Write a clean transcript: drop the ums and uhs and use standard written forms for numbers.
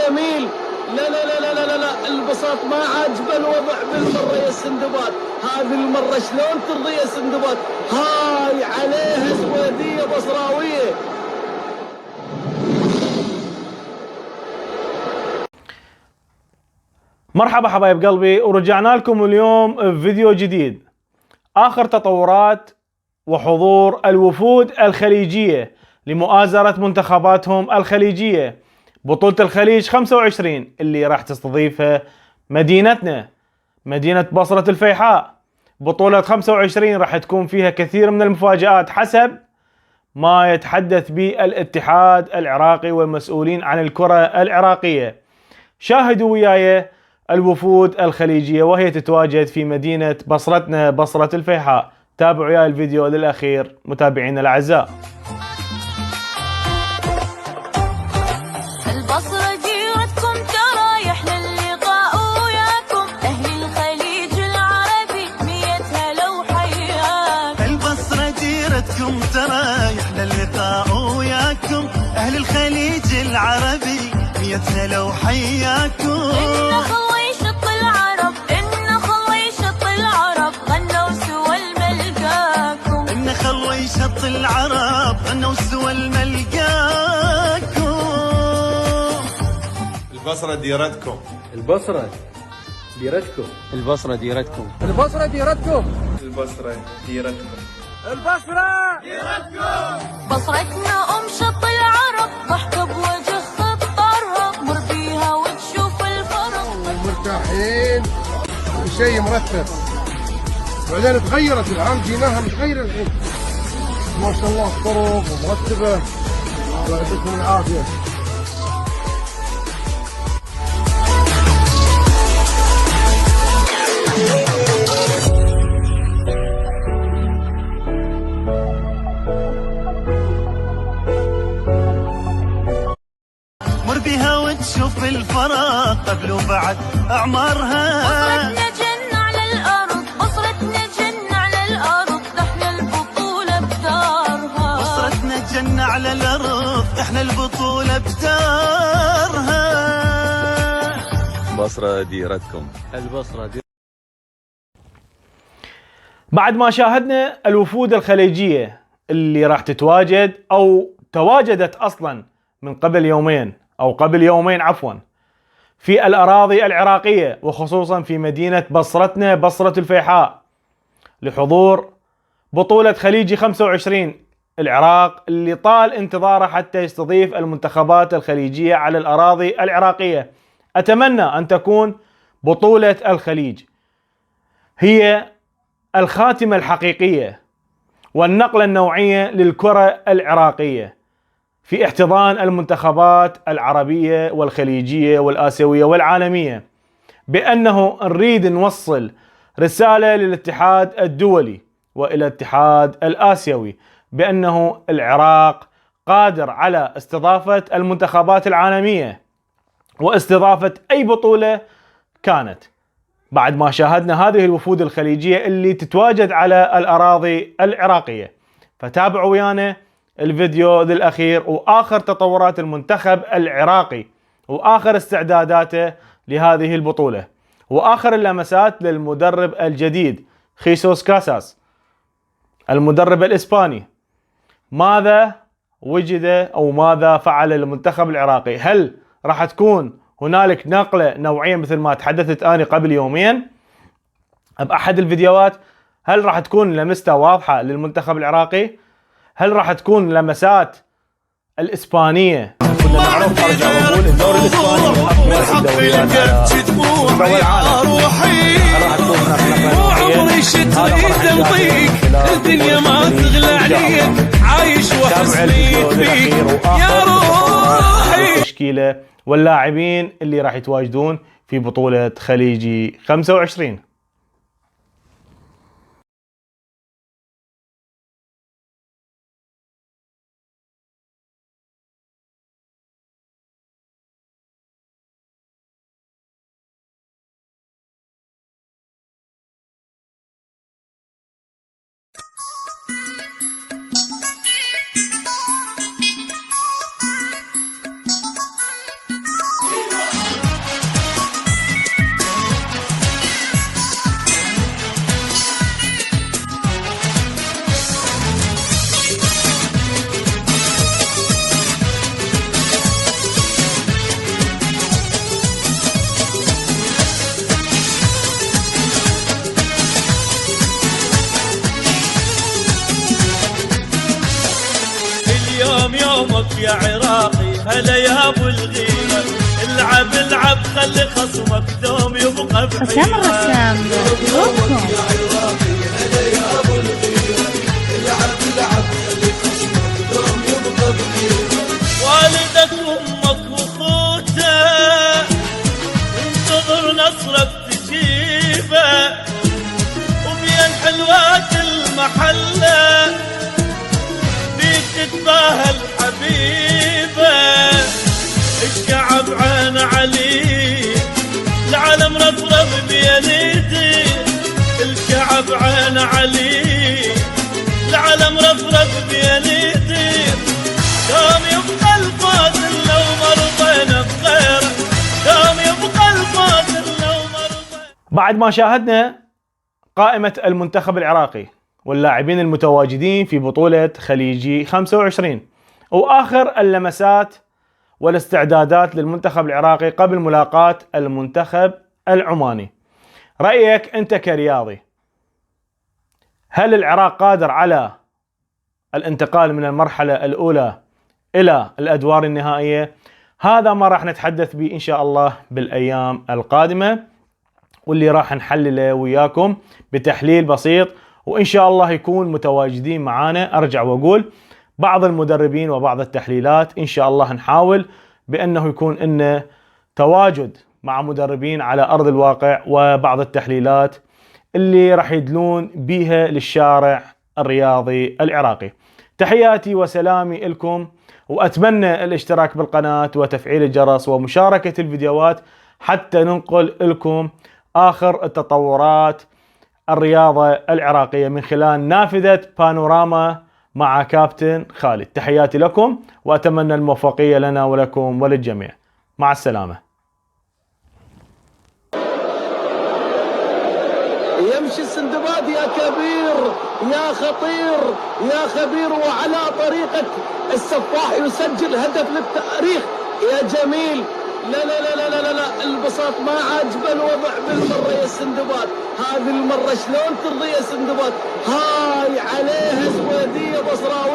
جميل. لا لا لا لا لا لا، البساط ما عاجبه الوضع بالمرة يا السندباد. هذه المرة شلون ترضي يا السندباد؟ هاي عليها سويدية بصراوية. مرحبا حبايب قلبي، ورجعنا لكم اليوم بفيديو جديد. آخر تطورات وحضور الوفود الخليجية لمؤازرة منتخباتهم الخليجية. بطولة الخليج 25 اللي راح تستضيفها مدينتنا، مدينة بصرة الفيحاء. بطولة 25 راح تكون فيها كثير من المفاجآت حسب ما يتحدث به الاتحاد العراقي والمسؤولين عن الكرة العراقية. شاهدوا وياي الوفود الخليجية وهي تتواجد في مدينة بصرتنا، بصرة الفيحاء. تابعوا وياي الفيديو للأخير متابعينا الأعزاء. البصرة جيرتكم ترايح للقاء وياكم، أهل الخليج العربي مية هلا وحياكم. البصرة جيرتكم ترايح للقاء وياكم، أهل الخليج العربي مية هلا وحياكم. شط العرب غنوا سوى الملقاكم. البصرة ديرتكم، البصرة ديرتكم، البصرة ديرتكم، البصرة ديرتكم، البصرة ديرتكم، البصرة ديرتكم. بصرتنا شط العرب، ضحكة بوجه خطرها، مر بيها وتشوف الفرق. مرتاحين وشيء مرتب، بعدين تغيرت العام جيناها متغيرة الحين ما شاء الله، طرق ومرتبة. الله يعطيكم العافية. مر بها وتشوف الفرق قبل وبعد أعمارها. بصرتنا جنة على الأرض، بصرتنا جنة على الأرض، احنا البطولة بدارها. بصرتنا جنة على الأرض، احنا البطولة بدارها. البصرة ديرتكم، البصرة ديرتكم. بعد ما شاهدنا الوفود الخليجية اللي راح تتواجد أو تواجدت أصلا من قبل يومين أو قبل يومين عفوا في الأراضي العراقية، وخصوصا في مدينة بصرتنا، بصرة الفيحاء، لحضور بطولة خليجي 25 العراق اللي طال انتظاره حتى يستضيف المنتخبات الخليجية على الأراضي العراقية. أتمنى أن تكون بطولة الخليج هي الخاتمة الحقيقية والنقلة النوعية للكرة العراقية في احتضان المنتخبات العربية والخليجية والآسيوية والعالمية، بأنه نريد نوصل رسالة للاتحاد الدولي وإلى الاتحاد الآسيوي بأنه العراق قادر على استضافة المنتخبات العالمية واستضافة أي بطولة كانت، بعد ما شاهدنا هذه الوفود الخليجية اللي تتواجد على الأراضي العراقية. فتابعوا ويانا الفيديو للأخير وآخر تطورات المنتخب العراقي وآخر استعداداته لهذه البطولة وآخر اللمسات للمدرب الجديد خيسوس كاساس المدرب الإسباني. ماذا وجد أو ماذا فعل المنتخب العراقي؟ هل راح تكون هنالك نقلة نوعية مثل ما تحدثت أنا قبل يومين بأحد الفيديوهات؟ هل راح تكون لمسته واضحة للمنتخب العراقي؟ هل راح تكون لمسات الإسبانية؟ كنا نعرف، أرجع وأقول الدوري الإسباني من أقوى الدوريات على مستوى العالم. هل راح تكون هناك نقلة نوعية؟ الدنيا ما تغلى عليك، عايش وحزنيك فيك يا روحي. التشكيلة واللاعبين اللي راح يتواجدون في بطولة خليجي 25. يومك يا عراقي هلا يا ابو الغيرة العب العب خلي خصمك دوم يبقى حسام الرسام دوتكم. والدك وامك واخوته انتظر نصرك تجيبه وبين حلوات المحله بيك تباهى الحبيبه الشعب عين علي العالم رفرف بيديدي الشعب عين علي العالم رفرف بيديدي دوم يبقى الفاضل لو مرضينا بغيره دوم يبقى الفاضل لو مرضينا. بعد ما شاهدنا قائمة المنتخب العراقي واللاعبين المتواجدين في بطولة خليجي 25 وآخر اللمسات والاستعدادات للمنتخب العراقي قبل ملاقاة المنتخب العماني، رأيك أنت كرياضي، هل العراق قادر على الانتقال من المرحلة الأولى إلى الأدوار النهائية؟ هذا ما راح نتحدث به إن شاء الله بالأيام القادمة، واللي راح نحلله وياكم بتحليل بسيط، وإن شاء الله يكون متواجدين معانا. أرجع وأقول بعض المدربين وبعض التحليلات إن شاء الله نحاول بأنه يكون إنه تواجد مع مدربين على أرض الواقع، وبعض التحليلات اللي راح يدلون بيها للشارع الرياضي العراقي. تحياتي وسلامي لكم، وأتمنى الاشتراك بالقناة وتفعيل الجرس ومشاركة الفيديوهات حتى ننقل لكم آخر التطورات الرياضة العراقية من خلال نافذة بانوراما مع كابتن خالد. تحياتي لكم وأتمنى الموفقية لنا ولكم وللجميع. مع السلامة. يمشي السندباد يا كبير يا خطير يا خبير، وعلى طريقة السفاح يسجل هدف للتاريخ يا جميل. لا لا لا لا لا لا البساط ما عاجبه الوضع بالمرة يا السندباد، هذه المرة شلون ترضي يا السندباد؟ هاي عليها سويدية بصراوية.